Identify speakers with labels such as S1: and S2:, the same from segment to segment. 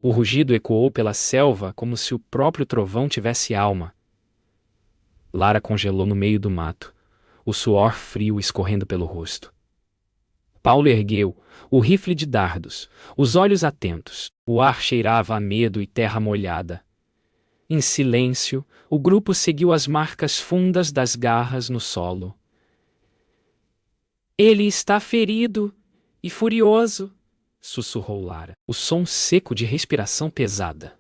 S1: O rugido ecoou pela selva como se o próprio trovão tivesse alma. Lara congelou no meio do mato, o suor frio escorrendo pelo rosto. Paulo ergueu o rifle de dardos, os olhos atentos. O ar cheirava a medo e terra molhada. Em silêncio, o grupo seguiu as marcas fundas das garras no solo. Ele está ferido e furioso, sussurrou Lara, o som seco de respiração pesada.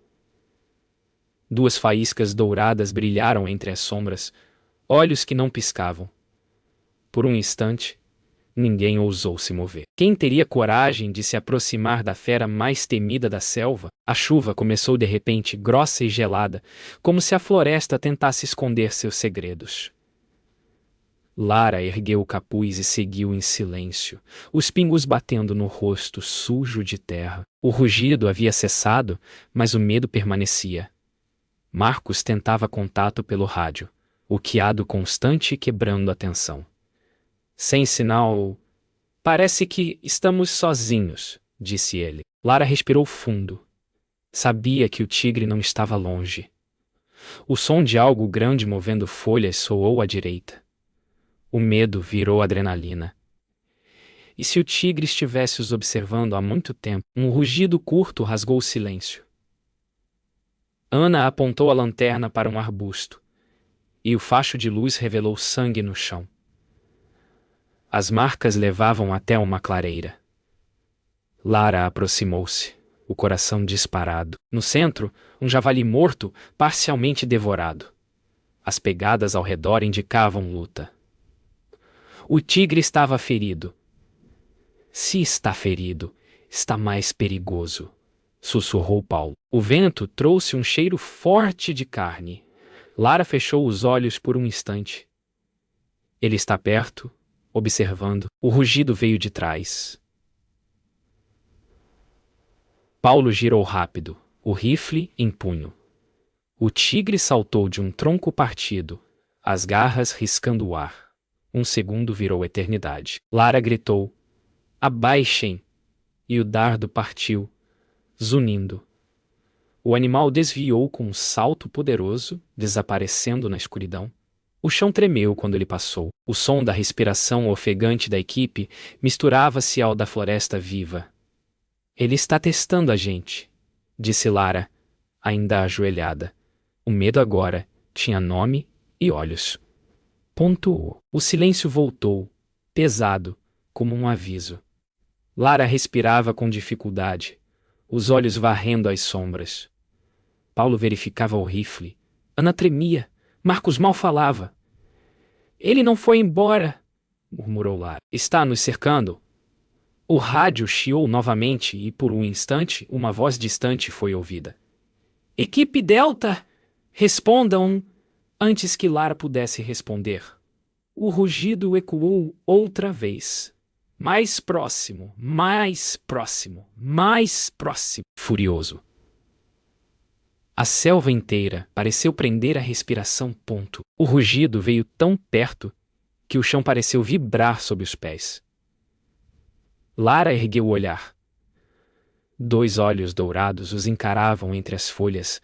S1: Duas faíscas douradas brilharam entre as sombras, olhos que não piscavam. Por um instante, ninguém ousou se mover. Quem teria coragem de se aproximar da fera mais temida da selva? A chuva começou de repente grossa e gelada, como se a floresta tentasse esconder seus segredos. Lara ergueu o capuz e seguiu em silêncio, os pingos batendo no rosto sujo de terra. O rugido havia cessado, mas o medo permanecia. Marcos tentava contato pelo rádio, o chiado constante quebrando a tensão. Sem sinal. Parece que estamos sozinhos, disse ele. Lara respirou fundo. Sabia que o tigre não estava longe. O som de algo grande movendo folhas soou à direita. O medo virou adrenalina. E se o tigre estivesse os observando há muito tempo? Um rugido curto rasgou o silêncio. Ana apontou a lanterna para um arbusto, e o facho de luz revelou sangue no chão. As marcas levavam até uma clareira. Lara aproximou-se, o coração disparado. No centro, um javali morto, parcialmente devorado. As pegadas ao redor indicavam luta. O tigre estava ferido. Se está ferido, está mais perigoso, sussurrou Paulo. O vento trouxe um cheiro forte de carne. Lara fechou os olhos por um instante. Ele está perto, observando. O rugido veio de trás. Paulo girou rápido, o rifle em punho. O tigre saltou de um tronco partido, as garras riscando o ar. Um segundo virou eternidade. Lara gritou: "Abaixem!" E o dardo partiu, zunindo. O animal desviou com um salto poderoso, desaparecendo na escuridão. O chão tremeu quando ele passou. O som da respiração ofegante da equipe misturava-se ao da floresta viva. "Ele está testando a gente", disse Lara, ainda ajoelhada. O medo agora tinha nome e olhos. Pontuou. O silêncio voltou, pesado, como um aviso. Lara respirava com dificuldade, os olhos varrendo as sombras. Paulo verificava o rifle. Ana tremia. Marcos mal falava. "Ele não foi embora", murmurou Lara. "Está nos cercando." O rádio chiou novamente e, por um instante, uma voz distante foi ouvida. "Equipe Delta! Respondam!" Antes que Lara pudesse responder, o rugido ecoou outra vez. Mais próximo, mais próximo, mais próximo. Furioso. A selva inteira pareceu prender a respiração. O rugido veio tão perto que o chão pareceu vibrar sob os pés. Lara ergueu o olhar. Dois olhos dourados os encaravam entre as folhas,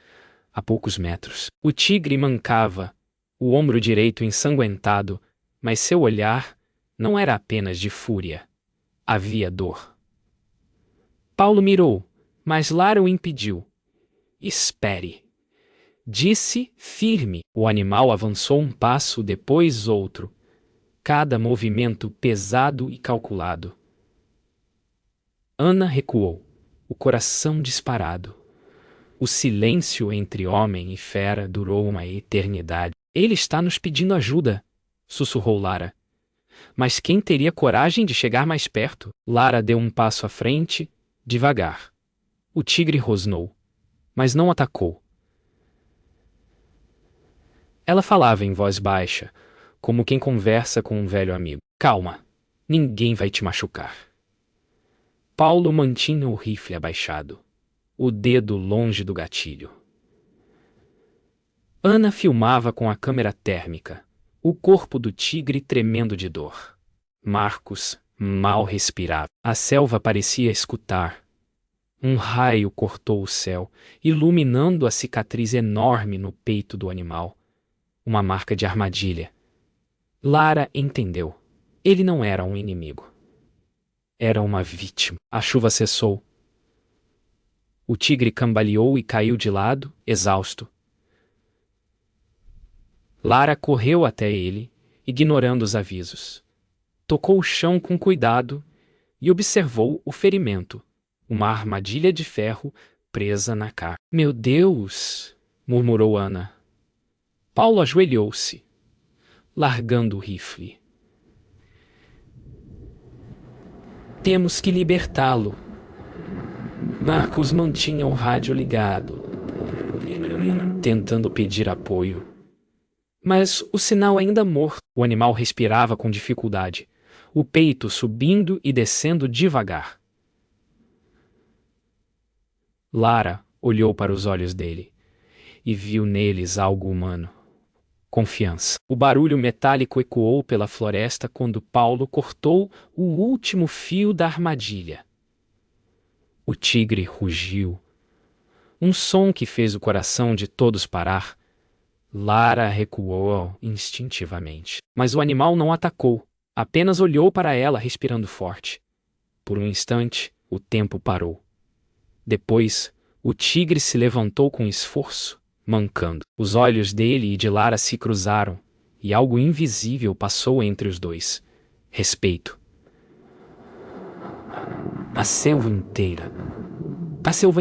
S1: a poucos metros. O tigre mancava, o ombro direito ensanguentado, mas seu olhar não era apenas de fúria. Havia dor. Paulo mirou, mas Lara o impediu. "Espere", disse firme. O animal avançou um passo, depois outro, cada movimento pesado e calculado. Ana recuou, o coração disparado. O silêncio entre homem e fera durou uma eternidade. "Ele está nos pedindo ajuda", sussurrou Lara. Mas quem teria coragem de chegar mais perto? Lara deu um passo à frente, devagar. O tigre rosnou, mas não atacou. Ela falava em voz baixa, como quem conversa com um velho amigo. "Calma, ninguém vai te machucar." Paulo mantinha o rifle abaixado, o dedo longe do gatilho. Ana filmava com a câmera térmica, o corpo do tigre tremendo de dor. Marcos mal respirava. A selva parecia escutar. Um raio cortou o céu, iluminando a cicatriz enorme no peito do animal. Uma marca de armadilha. Lara entendeu. Ele não era um inimigo. Era uma vítima. A chuva cessou. O tigre cambaleou e caiu de lado, exausto. Lara correu até ele, ignorando os avisos. Tocou o chão com cuidado e observou o ferimento. Uma armadilha de ferro presa na carne. Meu Deus! Murmurou Ana. Paulo ajoelhou-se, largando o rifle. Temos que libertá-lo. Marcos mantinha o rádio ligado, tentando pedir apoio. Mas o sinal ainda morto. O animal respirava com dificuldade, o peito subindo e descendo devagar. Lara olhou para os olhos dele e viu neles algo humano. Confiança. O barulho metálico ecoou pela floresta quando Paulo cortou o último fio da armadilha. O tigre rugiu. Um som que fez o coração de todos parar. Lara recuou instintivamente. Mas o animal não atacou, apenas olhou para ela respirando forte. Por um instante, o tempo parou. Depois, o tigre se levantou com esforço, mancando. Os olhos dele e de Lara se cruzaram, e algo invisível passou entre os dois. Respeito. A selva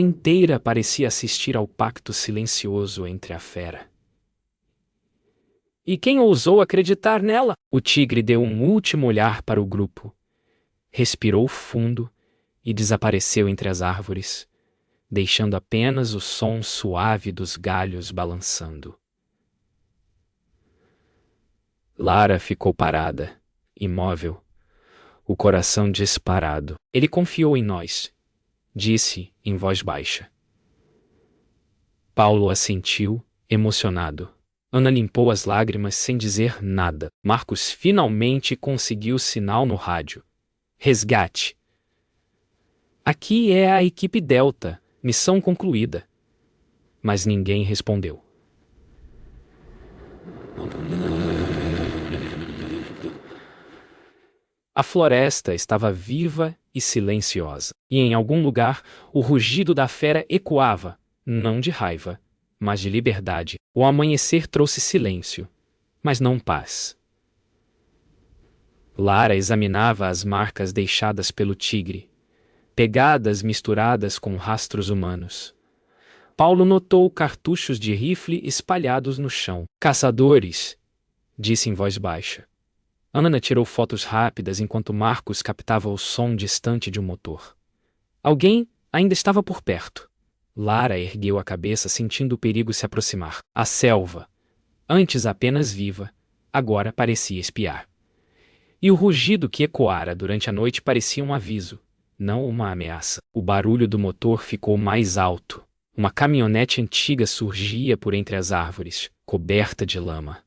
S1: inteira parecia assistir ao pacto silencioso entre a fera. E quem ousou acreditar nela? O tigre deu um último olhar para o grupo, respirou fundo e desapareceu entre as árvores, deixando apenas o som suave dos galhos balançando. Lara ficou parada, imóvel, o coração disparado. Ele confiou em nós, disse em voz baixa. Paulo assentiu, emocionado. Ana limpou as lágrimas sem dizer nada. Marcos finalmente conseguiu sinal no rádio. Resgate. Aqui é a equipe Delta. Missão concluída. Mas ninguém respondeu. A floresta estava viva e silenciosa. E em algum lugar, o rugido da fera ecoava, não de raiva, mas de liberdade. O amanhecer trouxe silêncio, mas não paz. Lara examinava as marcas deixadas pelo tigre, pegadas misturadas com rastros humanos. Paulo notou cartuchos de rifle espalhados no chão. Caçadores, disse em voz baixa. Ana tirou fotos rápidas enquanto Marcos captava o som distante de um motor. Alguém ainda estava por perto. Lara ergueu a cabeça sentindo o perigo se aproximar. A selva, antes apenas viva, agora parecia espiar. E o rugido que ecoara durante a noite parecia um aviso, não uma ameaça. O barulho do motor ficou mais alto. Uma caminhonete antiga surgia por entre as árvores, coberta de lama.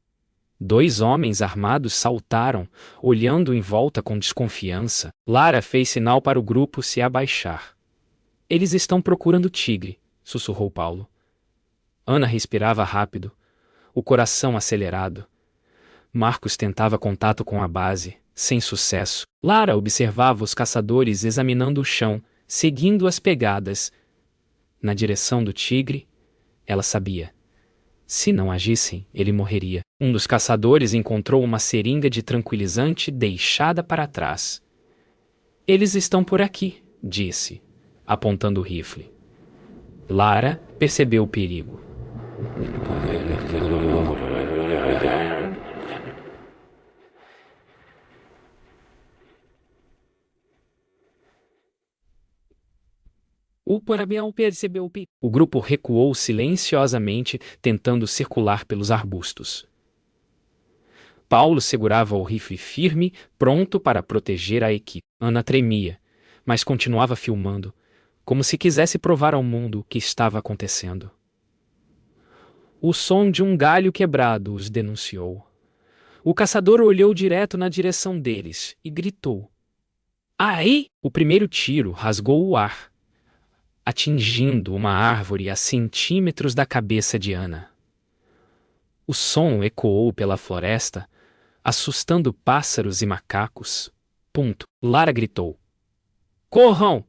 S1: 2 homens armados saltaram, olhando em volta com desconfiança. Lara fez sinal para o grupo se abaixar. Eles estão procurando o tigre, sussurrou Paulo. Ana respirava rápido, o coração acelerado. Marcos tentava contato com a base, sem sucesso. Lara observava os caçadores examinando o chão, seguindo as pegadas. Na direção do tigre, ela sabia. Se não agissem, ele morreria. Um dos caçadores encontrou uma seringa de tranquilizante deixada para trás. Eles estão por aqui, disse, apontando o rifle. Lara percebeu o perigo. O Parabião percebeu o perigo. O grupo recuou silenciosamente, tentando circular pelos arbustos. Paulo segurava o rifle firme, pronto para proteger a equipe. Ana tremia, mas continuava filmando, como se quisesse provar ao mundo o que estava acontecendo. O som de um galho quebrado os denunciou. O caçador olhou direto na direção deles e gritou. Aí! O primeiro tiro rasgou o ar. atingindo uma árvore a centímetros da cabeça de Ana. O som ecoou pela floresta, assustando pássaros e macacos. Lara gritou. Corram!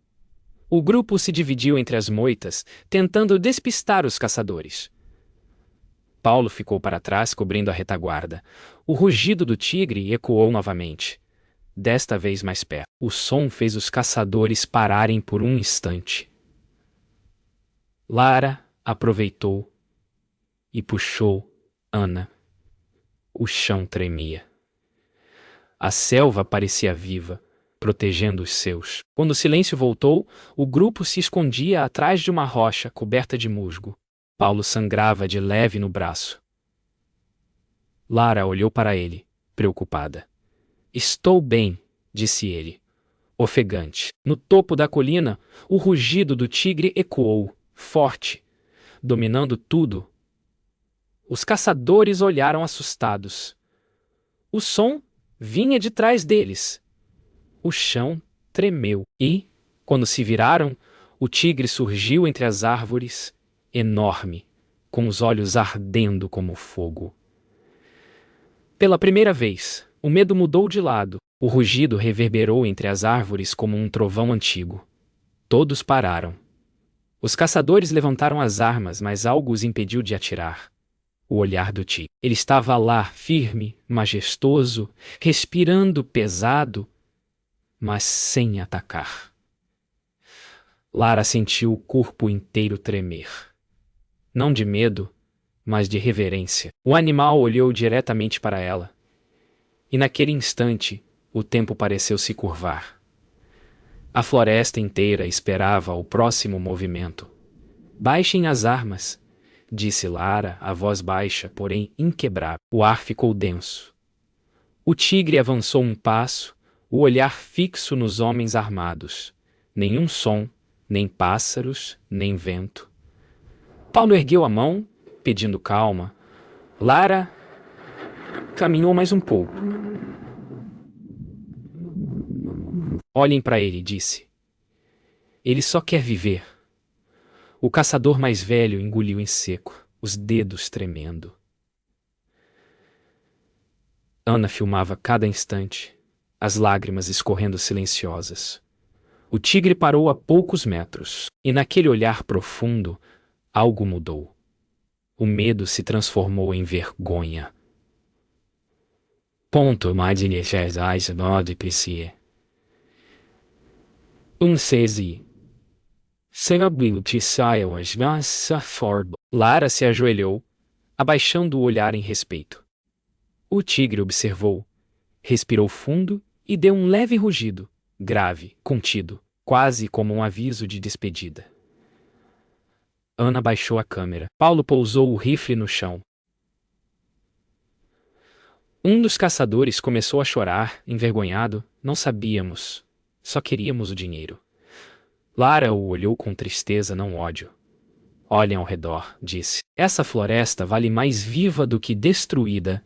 S1: O grupo se dividiu entre as moitas, tentando despistar os caçadores. Paulo ficou para trás, cobrindo a retaguarda. O rugido do tigre ecoou novamente, desta vez mais perto. O som fez os caçadores pararem por um instante. Lara aproveitou e puxou Ana. O chão tremia. A selva parecia viva, protegendo os seus. Quando o silêncio voltou, o grupo se escondia atrás de uma rocha coberta de musgo. Paulo sangrava de leve no braço. Lara olhou para ele, preocupada. Estou bem, disse ele, ofegante. No topo da colina, o rugido do tigre ecoou, forte, dominando tudo. Os caçadores olharam assustados. O som vinha de trás deles. O chão tremeu e, quando se viraram, o tigre surgiu entre as árvores, enorme, com os olhos ardendo como fogo. Pela primeira vez, o medo mudou de lado. O rugido reverberou entre as árvores como um trovão antigo. Todos pararam. Os caçadores levantaram as armas, mas algo os impediu de atirar. O olhar do tigre. Ele estava lá, firme, majestoso, respirando pesado, mas sem atacar. Lara sentiu o corpo inteiro tremer. Não de medo, mas de reverência. O animal olhou diretamente para ela. E naquele instante, o tempo pareceu se curvar. A floresta inteira esperava o próximo movimento. Baixem as armas, disse Lara, a voz baixa, porém inquebrável. O ar ficou denso. O tigre avançou um passo, o olhar fixo nos homens armados. Nenhum som, nem pássaros, nem vento. Paulo ergueu a mão, pedindo calma. Lara caminhou mais um pouco. Olhem para ele, disse. Ele só quer viver. O caçador mais velho engoliu em seco, os dedos tremendo. Ana filmava cada instante, as lágrimas escorrendo silenciosas. O tigre parou a poucos metros, e naquele olhar profundo, algo mudou. O medo se transformou em vergonha. Mais iniciais de PC. Sezi. Lara se ajoelhou, abaixando o olhar em respeito. O tigre observou, respirou fundo e deu um leve rugido, grave, contido, quase como um aviso de despedida. Ana baixou a câmera. Paulo pousou o rifle no chão. Um dos caçadores começou a chorar, envergonhado. Não sabíamos. Só queríamos o dinheiro. Lara o olhou com tristeza, não ódio. Olhem ao redor, disse. Essa floresta vale mais viva do que destruída.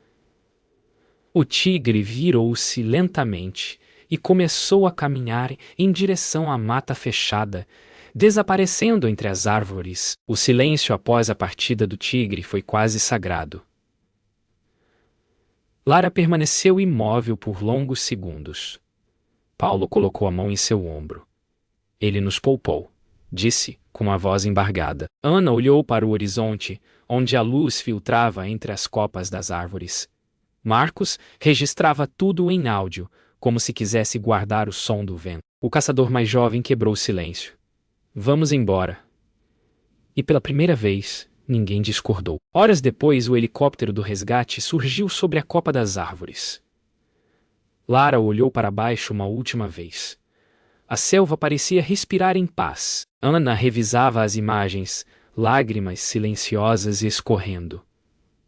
S1: O tigre virou-se lentamente e começou a caminhar em direção à mata fechada, desaparecendo entre as árvores. O silêncio após a partida do tigre foi quase sagrado. Lara permaneceu imóvel por longos segundos. Paulo colocou a mão em seu ombro. Ele nos poupou, disse, com a voz embargada. Ana olhou para o horizonte, onde a luz filtrava entre as copas das árvores. Marcos registrava tudo em áudio, como se quisesse guardar o som do vento. O caçador mais jovem quebrou o silêncio. Vamos embora. E pela primeira vez, ninguém discordou. Horas depois, o helicóptero do resgate surgiu sobre a copa das árvores. Lara olhou para baixo uma última vez. A selva parecia respirar em paz. Ana revisava as imagens, lágrimas silenciosas escorrendo.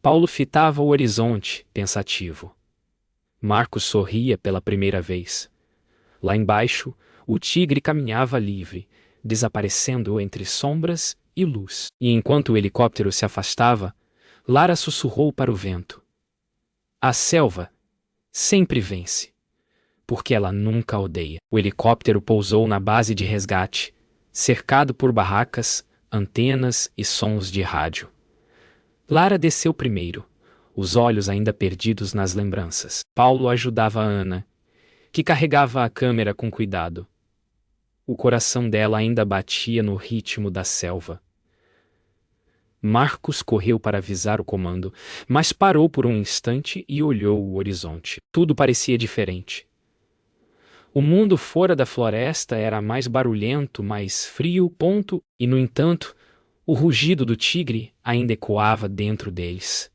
S1: Paulo fitava o horizonte, pensativo. Marcos sorria pela primeira vez. Lá embaixo, o tigre caminhava livre, desaparecendo entre sombras e luz. E enquanto o helicóptero se afastava, Lara sussurrou para o vento. A selva sempre vence, porque ela nunca odeia. O helicóptero pousou na base de resgate, cercado por barracas, antenas e sons de rádio. Lara desceu primeiro, os olhos ainda perdidos nas lembranças. Paulo ajudava Ana, que carregava a câmera com cuidado. O coração dela ainda batia no ritmo da selva. Marcos correu para avisar o comando, mas parou por um instante e olhou o horizonte. Tudo parecia diferente. O mundo fora da floresta era mais barulhento, mais frio, e, no entanto, o rugido do tigre ainda ecoava dentro deles,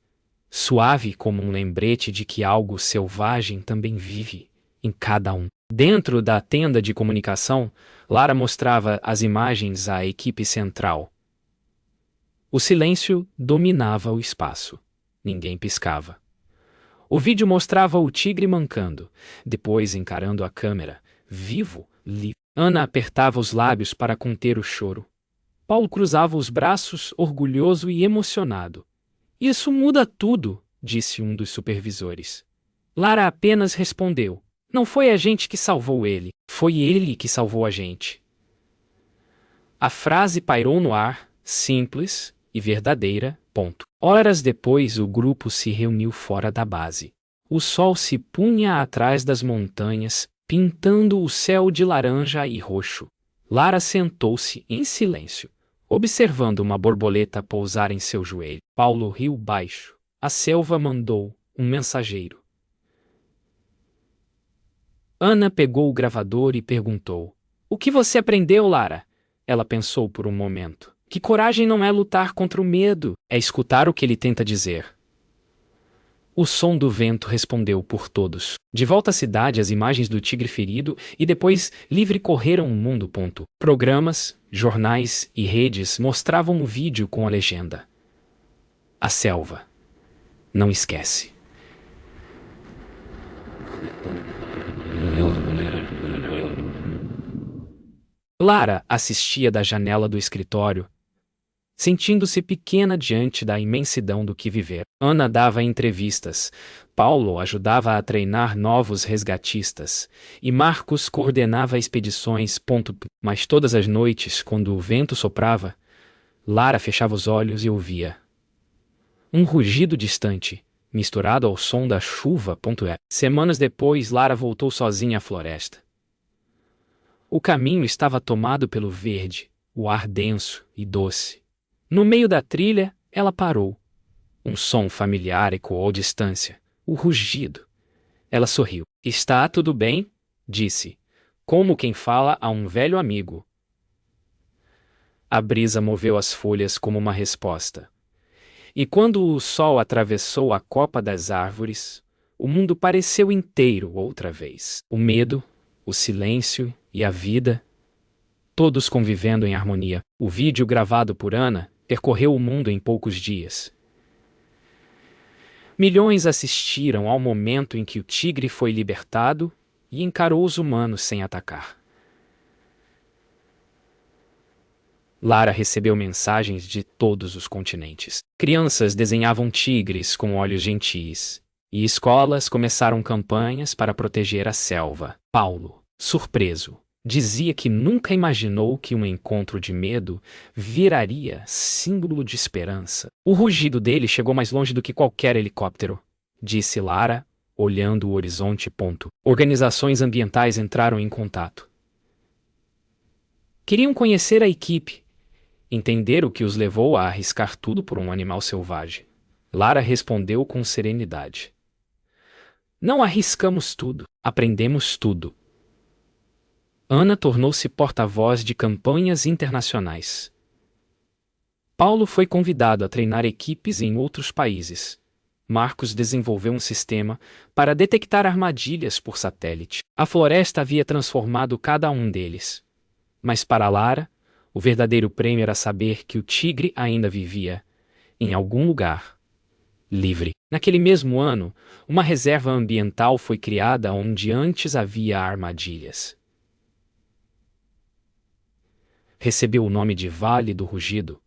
S1: suave como um lembrete de que algo selvagem também vive em cada um. Dentro da tenda de comunicação, Lara mostrava as imagens à equipe central. O silêncio dominava o espaço. Ninguém piscava. O vídeo mostrava o tigre mancando, depois encarando a câmera, vivo, livre. Ana apertava os lábios para conter o choro. Paulo cruzava os braços, orgulhoso e emocionado. Isso muda tudo, disse um dos supervisores. Lara apenas respondeu. Não foi a gente que salvou ele, foi ele que salvou a gente. A frase pairou no ar, simples e verdadeira, ponto. Horas depois o grupo se reuniu fora da base. O sol se punha atrás das montanhas, pintando o céu de laranja e roxo. Lara sentou-se em silêncio, observando uma borboleta pousar em seu joelho. Paulo riu baixo. A selva mandou um mensageiro. Ana pegou o gravador e perguntou. O que você aprendeu, Lara? Ela pensou por um momento. Que coragem não é lutar contra o medo, é escutar o que ele tenta dizer. O som do vento respondeu por todos. De volta à cidade, as imagens do tigre ferido e depois livre correram o mundo. Programas, jornais e redes mostravam o vídeo com a legenda. A selva. Não esquece. Lara assistia da janela do escritório, sentindo-se pequena diante da imensidão do que viver. Ana dava entrevistas, Paulo ajudava a treinar novos resgatistas, e Marcos coordenava expedições. Mas todas as noites, quando o vento soprava, Lara fechava os olhos e ouvia um rugido distante, misturado ao som da chuva. Semanas depois, Lara voltou sozinha à floresta. O caminho estava tomado pelo verde, o ar denso e doce. No meio da trilha, ela parou. Um som familiar ecoou à distância, o rugido. Ela sorriu. Está tudo bem? Disse, como quem fala a um velho amigo. A brisa moveu as folhas como uma resposta. E quando o sol atravessou a copa das árvores, o mundo pareceu inteiro outra vez. O medo, o silêncio e a vida, todos convivendo em harmonia. O vídeo gravado por Ana percorreu o mundo em poucos dias. Milhões assistiram ao momento em que o tigre foi libertado e encarou os humanos sem atacar. Lara recebeu mensagens de todos os continentes. Crianças desenhavam tigres com olhos gentis, e escolas começaram campanhas para proteger a selva. Paulo, surpreso, dizia que nunca imaginou que um encontro de medo viraria símbolo de esperança. O rugido dele chegou mais longe do que qualquer helicóptero, disse Lara, olhando o horizonte. Organizações ambientais entraram em contato. Queriam conhecer a equipe, entender o que os levou a arriscar tudo por um animal selvagem. Lara respondeu com serenidade. Não arriscamos tudo, aprendemos tudo. Ana tornou-se porta-voz de campanhas internacionais. Paulo foi convidado a treinar equipes em outros países. Marcos desenvolveu um sistema para detectar armadilhas por satélite. A floresta havia transformado cada um deles. Mas para Lara, o verdadeiro prêmio era saber que o tigre ainda vivia, em algum lugar, livre. Naquele mesmo ano, uma reserva ambiental foi criada onde antes havia armadilhas. Recebeu o nome de Vale do Rugido.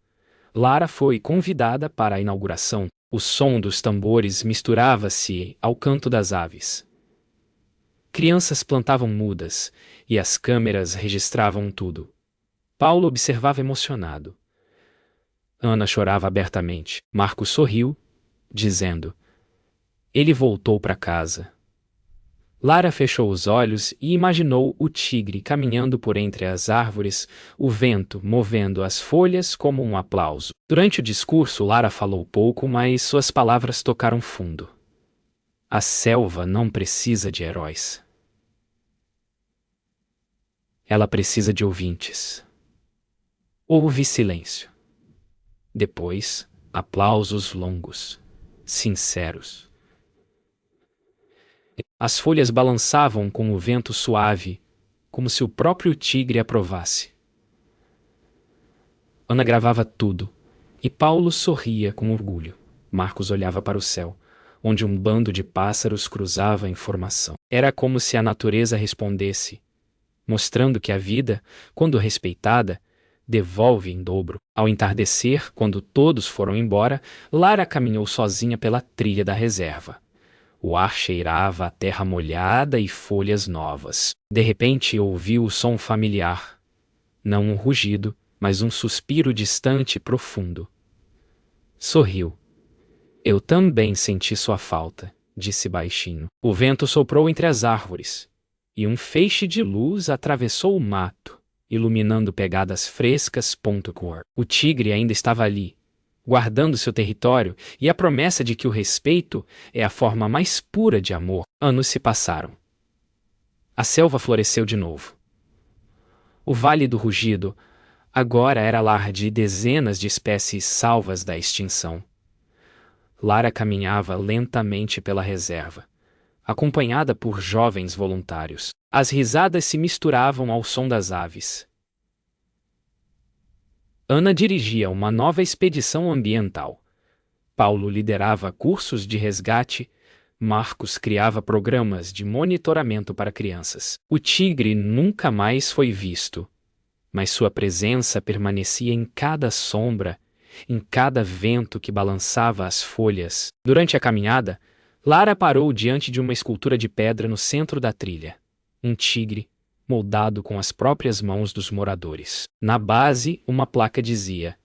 S1: Lara foi convidada para a inauguração. O som dos tambores misturava-se ao canto das aves. Crianças plantavam mudas, e as câmeras registravam tudo. Paulo observava emocionado. Ana chorava abertamente. Marcos sorriu, dizendo: ele voltou para casa. Lara fechou os olhos e imaginou o tigre caminhando por entre as árvores, o vento movendo as folhas como um aplauso. Durante o discurso, Lara falou pouco, mas suas palavras tocaram fundo. A selva não precisa de heróis. Ela precisa de ouvintes. Houve silêncio. Depois, aplausos longos, sinceros. As folhas balançavam com o vento suave, como se o próprio tigre aprovasse. Ana gravava tudo, e Paulo sorria com orgulho. Marcos olhava para o céu, onde um bando de pássaros cruzava a informação. Era como se a natureza respondesse, mostrando que a vida, quando respeitada, devolve em dobro. Ao entardecer, quando todos foram embora, Lara caminhou sozinha pela trilha da reserva. O ar cheirava a terra molhada e folhas novas. De repente ouviu o som familiar. Não um rugido, mas um suspiro distante e profundo. Sorriu. Eu também senti sua falta, disse baixinho. O vento soprou entre as árvores, e um feixe de luz atravessou o mato, iluminando pegadas frescas. O tigre ainda estava ali, guardando seu território e a promessa de que o respeito é a forma mais pura de amor. Anos se passaram. A selva floresceu de novo. O Vale do Rugido agora era lar de dezenas de espécies salvas da extinção. Lara caminhava lentamente pela reserva, acompanhada por jovens voluntários. As risadas se misturavam ao som das aves. Ana dirigia uma nova expedição ambiental. Paulo liderava cursos de resgate. Marcos criava programas de monitoramento para crianças. O tigre nunca mais foi visto, mas sua presença permanecia em cada sombra, em cada vento que balançava as folhas. Durante a caminhada, Lara parou diante de uma escultura de pedra no centro da trilha. Um tigre, moldado com as próprias mãos dos moradores. Na base, uma placa dizia: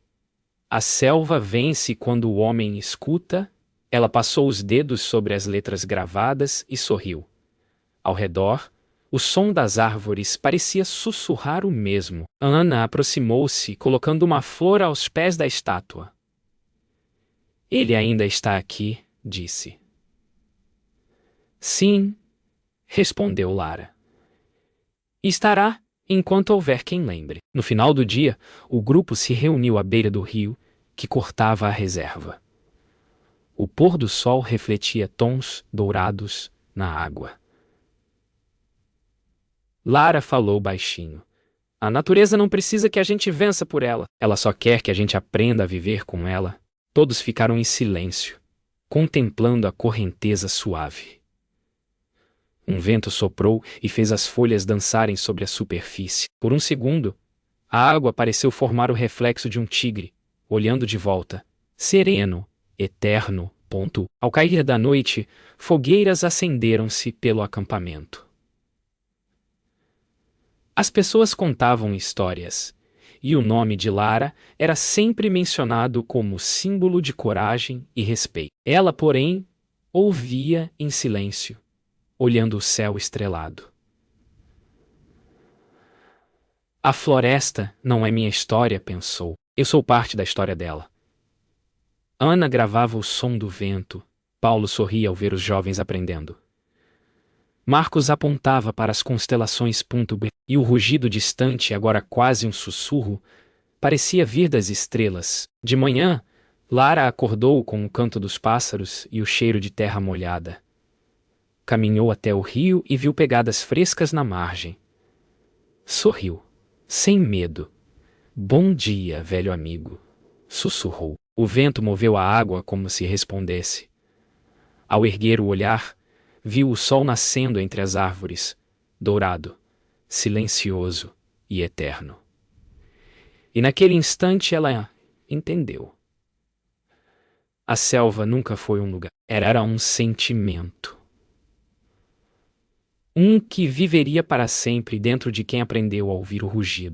S1: a selva vence quando o homem escuta. Ela passou os dedos sobre as letras gravadas e sorriu. Ao redor, o som das árvores parecia sussurrar o mesmo. Ana aproximou-se, colocando uma flor aos pés da estátua. Ele ainda está aqui, disse. Sim, respondeu Lara. Estará, enquanto houver quem lembre. No final do dia, o grupo se reuniu à beira do rio, que cortava a reserva. O pôr do sol refletia tons dourados na água. Lara falou baixinho. A natureza não precisa que a gente vença por ela. Ela só quer que a gente aprenda a viver com ela. Todos ficaram em silêncio, contemplando a correnteza suave. Um vento soprou e fez as folhas dançarem sobre a superfície. Por um segundo, a água pareceu formar o reflexo de um tigre, olhando de volta, sereno, eterno. Ao cair da noite, fogueiras acenderam-se pelo acampamento. As pessoas contavam histórias, e o nome de Lara era sempre mencionado como símbolo de coragem e respeito. Ela, porém, ouvia em silêncio, olhando o céu estrelado. A floresta não é minha história, pensou. Eu sou parte da história dela. Ana gravava o som do vento. Paulo sorria ao ver os jovens aprendendo. Marcos apontava para as constelações. E o rugido distante, agora quase um sussurro, parecia vir das estrelas. De manhã, Lara acordou com o canto dos pássaros e o cheiro de terra molhada. Caminhou até o rio e viu pegadas frescas na margem. Sorriu, sem medo. Bom dia, velho amigo, sussurrou. O vento moveu a água como se respondesse. Ao erguer o olhar, viu o sol nascendo entre as árvores, dourado, silencioso e eterno. E naquele instante ela entendeu. A selva nunca foi um lugar, era um sentimento. Um que viveria para sempre dentro de quem aprendeu a ouvir o rugido.